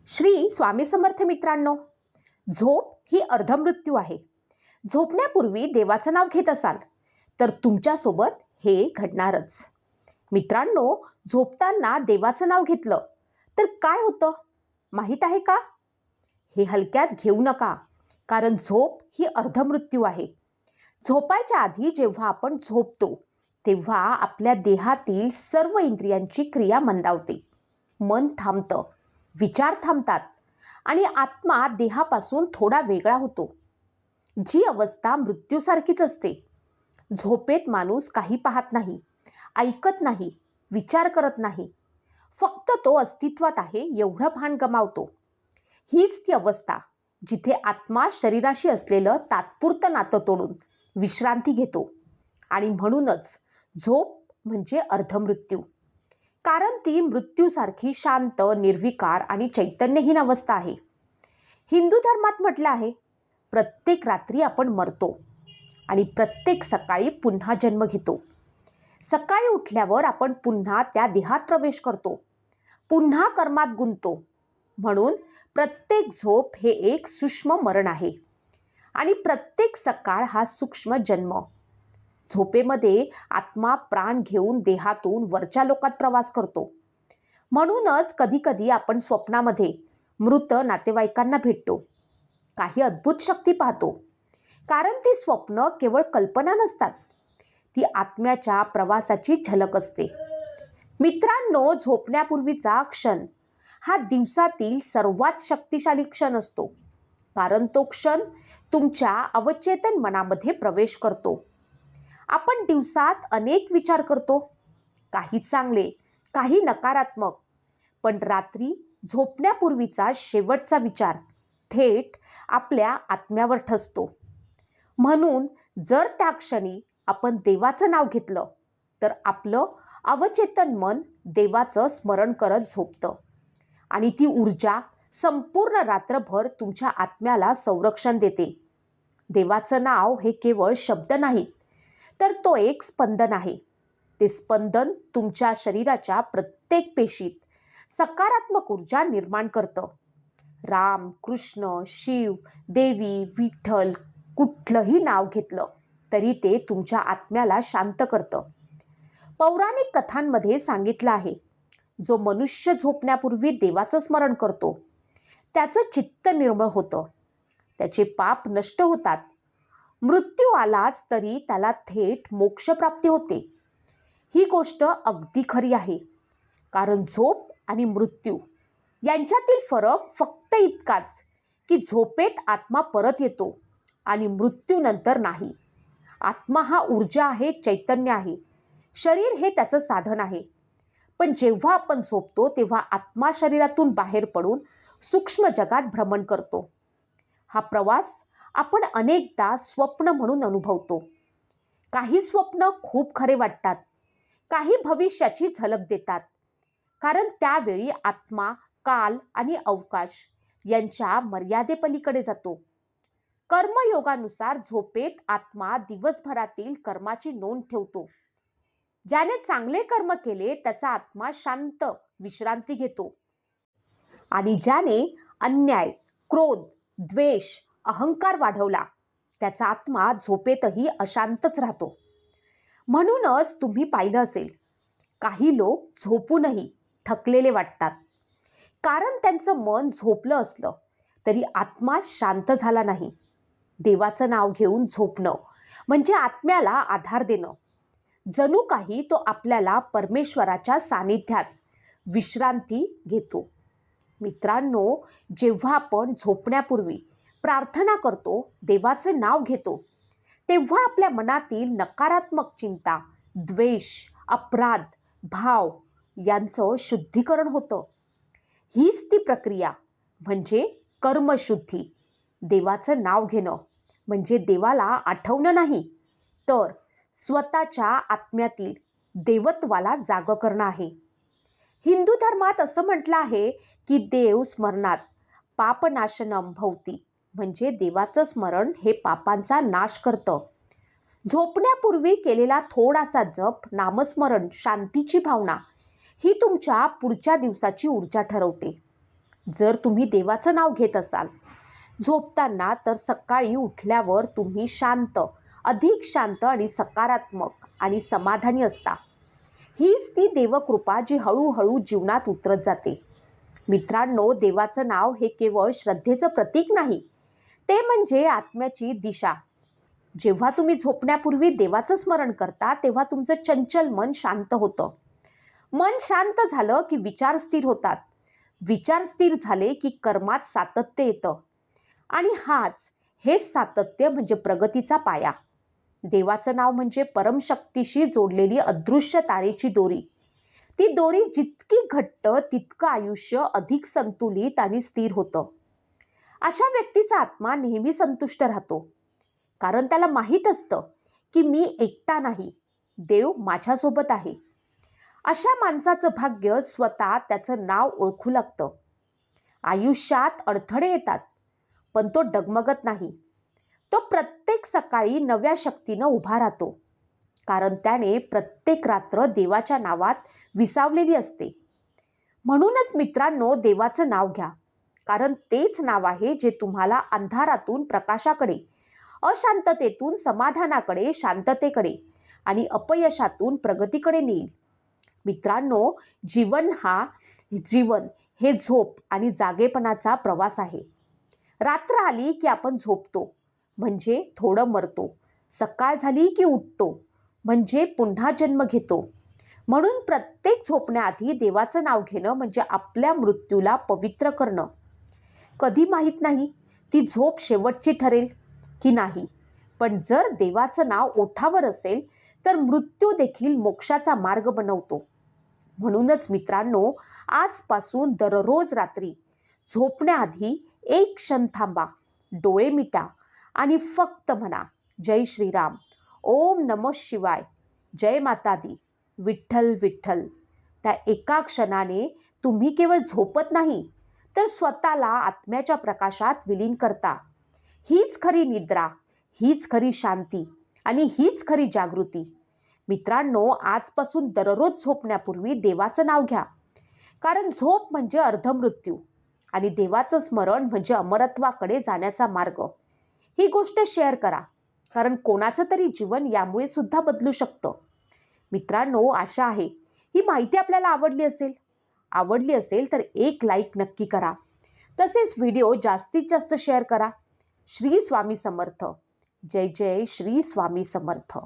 श्री स्वामी समर्थ मित्रांनो, झोप ही अर्धमृत्यू आहे. झोपण्यापूर्वी देवाचं नाव घेत असाल तर तुमच्यासोबत हे घडणारच. मित्रांनो, झोपताना देवाचं नाव घेतलं तर काय होतं माहीत आहे का? हे हलक्यात घेऊ नका, कारण झोप ही अर्धमृत्यू आहे. झोपायच्या आधी जेव्हा आपण झोपतो तेव्हा आपल्या देहातील सर्व इंद्रियांची क्रिया मंदावते. मन थांबतं, विचार थांबतात आणि आत्मा देहापासून थोडा वेगळा होतो. जी अवस्था मृत्यूसारखीच असते. झोपेत माणूस काही पाहत नाही, ऐकत नाही, विचार करत नाही. फक्त तो अस्तित्वात आहे एवढं भान गमावतो. हीच ती अवस्था जिथे आत्मा शरीराशी असलेलं तात्पुरतं नातं तोडून विश्रांती घेतो. आणि म्हणूनच झोप म्हणजे अर्धमृत्यू, कारण ती मृत्यूसारखी शांत, निर्विकार आणि चैतन्यहीन अवस्था आहे. हिंदू धर्मात म्हटलं आहे, प्रत्येक रात्री आपण मरतो आणि प्रत्येक सकाळी पुन्हा जन्म घेतो. सकाळी उठल्यावर आपण पुन्हा त्या देहात प्रवेश करतो, पुन्हा कर्मात गुंततो. म्हणून प्रत्येक झोप हे एक सूक्ष्म मरण आहे आणि प्रत्येक सकाळ हा सूक्ष्म जन्म. झोपेमध्ये आत्मा प्राण घेऊन देहातून वरच्या लोकात प्रवास करतो. म्हणूनच कधीकधी आपण स्वप्नामध्ये मृत नातेवाईकांना भेटतो, काही अद्भुत शक्ती पाहतो. कारण ती स्वप्न केवळ कल्पना नसतात, ती आत्म्याच्या प्रवासाची झलक असते. मित्रांनो, झोपण्यापूर्वीचा क्षण हा दिवसातील सर्वात शक्तिशाली क्षण असतो, कारण तो क्षण तुमच्या अवचेतन मनामध्ये प्रवेश करतो. आपण दिवसात अनेक विचार करतो, काही चांगले, काही नकारात्मक, पण रात्री झोपण्यापूर्वीचा शेवटचा विचार थेट आपल्या आत्म्यावर ठसतो. म्हणून जर त्या क्षणी आपण देवाचं नाव घेतलं तर आपलं अवचेतन मन देवाचं स्मरण करत झोपतं आणि ती ऊर्जा संपूर्ण रात्रभर तुमच्या आत्म्याला संरक्षण देते. देवाचं नाव हे केवळ शब्द नाहीत, तर तो एक स्पंदन आहे. ते स्पंदन तुमच्या शरीराच्या प्रत्येक पेशीत सकारात्मक ऊर्जा निर्माण करतं. राम, कृष्ण, शिव, देवी, विठ्ठल कुठलंही नाव घेतलं तरी ते तुमच्या आत्म्याला शांत करतं. पौराणिक कथांमध्ये सांगितलं आहे, जो मनुष्य झोपण्यापूर्वी देवाचं स्मरण करतो त्याचं चित्त निर्मळ होतं, त्याचे पाप नष्ट होतात. मृत्यू आलाच तरी त्याला थेट मोक्षप्राप्ती होते. ही गोष्ट अगदी खरी आहे, कारण झोप आणि मृत्यू यांच्यातील फरक फक्त इतकाच की झोपेत आत्मा परत येतो आणि मृत्यूनंतर नाही. आत्मा हा ऊर्जा आहे, चैतन्य आहे. शरीर हे त्याचं साधन आहे. पण जेव्हा आपण झोपतो तेव्हा आत्मा शरीरातून बाहेर पडून सूक्ष्म जगात भ्रमण करतो. हा प्रवास आपण अनेकदा स्वप्न म्हणून अनुभवतो. काही स्वप्न खूप खरे वाटतात, काही भविष्याची झलक देतात, कारण त्यावेळी आत्मा काल आणि अवकाश यांच्या मर्यादेपलीकडे जातो. कर्मयोगानुसार झोपेत आत्मा दिवसभरातील कर्माची नोंद ठेवतो. ज्याने चांगले कर्म केले त्याचा आत्मा शांत विश्रांती घेतो आणि ज्याने अन्याय, क्रोध, द्वेष, अहंकार वाढवला त्याचा आत्मा झोपेतही अशांतच राहतो. म्हणूनच तुम्ही पाहिलं असेल, काही लोक झोपूनही थकलेले वाटतात, कारण त्यांचं मन झोपलं असलं तरी आत्मा शांत झाला नाही. देवाचं नाव घेऊन झोपणं म्हणजे आत्म्याला आधार देणं. जणू काही तो आपल्याला परमेश्वराच्या सानिध्यात विश्रांती घेतो. मित्रांनो, जेव्हा आपण झोपण्यापूर्वी प्रार्थना करतो, देवाचे नाव घेतो, तेव्हा आपल्या मनातील नकारात्मक चिंता, द्वेष, अपराध, भाव यांचं शुद्धीकरण होतं. हीच ती प्रक्रिया म्हणजे कर्मशुद्धी. देवाचं नाव घेणं म्हणजे देवाला आठवणं नाही, तर स्वतःच्या आत्म्यातील देवत्वाला जागं करणं आहे. हिंदू धर्मात असं म्हटलं आहे की देव स्मरणात पापनाशनम भवती, म्हणजे देवाचं स्मरण हे पापांचा नाश करतं. झोपण्यापूर्वी केलेला थोडासा जप, नामस्मरण, शांतीची भावना ही तुमच्या पुढच्या दिवसाची ऊर्जा ठरवते. जर तुम्ही देवाचं नाव घेत असाल झोपताना, तर सकाळी उठल्यावर तुम्ही शांत, अधिक शांत आणि सकारात्मक आणि समाधानी असता. हीच ती देवकृपा जी हळूहळू जीवनात उतरत जाते. मित्रांनो, देवाचं नाव हे केवळ श्रद्धेचं प्रतीक नाही, ते म्हणजे आत्म्याची दिशा. जेव्हा तुम्ही झोपण्यापूर्वी देवाचं स्मरण करता, तेव्हा तुमचं चंचल मन शांत होतं. मन शांत झालं की विचार स्थिर होतात. विचार स्थिर झाले की कर्मात सातत्य येतं. आणि हेच सातत्य म्हणजे प्रगतीचा पाया. देवाचं नाव म्हणजे परमशक्तीशी जोडलेली अदृश्य तारेची दोरी. ती दोरी जितकी घट्ट, तितकं आयुष्य अधिक संतुलित आणि स्थिर होतं. अशा व्यक्तीचा आत्मा नेहमी संतुष्ट राहतो, कारण त्याला माहीत असतं की मी एकटा नाही, देव माझ्यासोबत आहे. अशा माणसाचं भाग्य स्वतः त्याचं नाव ओळखू लागतं. आयुष्यात अडथळे येतात, पण तो डगमगत नाही. तो प्रत्येक सकाळी नव्या शक्तीनं उभा राहतो, कारण त्याने प्रत्येक रात्र देवाच्या नावात विसावलेली असते. म्हणूनच मित्रांनो, देवाचं नाव घ्या, कारण तेच नाव आहे जे तुम्हाला अंधारातून प्रकाशाकडे, अशांततेतून समाधानाकडे, शांततेकडे आणि अपयशातून प्रगतीकडे नेईल. मित्रांनो, जीवन हे झोप आणि जागेपणाचा प्रवास आहे. रात्र आली की आपण झोपतो, म्हणजे थोडं मरतो. सकाळ झाली की उठतो, म्हणजे पुन्हा जन्म घेतो. म्हणून प्रत्येक झोपण्याआधी देवाचं नाव घेणं म्हणजे आपल्या मृत्यूला पवित्र करणं. कधी माहीत नाही ती झोप शेवटची ठरेल की नाही, पण जर देवाचं नाव ओठावर असेल तर मृत्यू देखील मोक्षाचा मार्ग बनवतो. म्हणूनच मित्रांनो, आजपासून दररोज रात्री झोपण्याआधी एक क्षण थांबा, डोळे मिटा आणि फक्त म्हणा, जय श्रीराम, ओम नमः शिवाय, जय माता दी, विठ्ठल विठ्ठल. त्या एका क्षणाने तुम्ही केवळ झोपत नाही, तर स्वतःला आत्म्याच्या प्रकाशात विलीन करता. हीच खरी निद्रा, हीच खरी शांती आणि हीच खरी जागृती. मित्रांनो, आजपासून दररोज झोपण्यापूर्वी देवाचं नाव घ्या, कारण झोप म्हणजे अर्धमृत्यू आणि देवाचं स्मरण म्हणजे अमरत्वाकडे जाण्याचा मार्ग. ही गोष्ट शेअर करा, कारण कोणाचं तरी जीवन यामुळे सुद्धा बदलू शकतं. मित्रांनो, आशा आहे ही माहिती आपल्याला आवडली असेल तर एक लाईक नक्की करा. तसेच व्हिडिओ जास्तीत जास्त शेअर करा. श्री स्वामी समर्थ. जय जय श्री स्वामी समर्थ.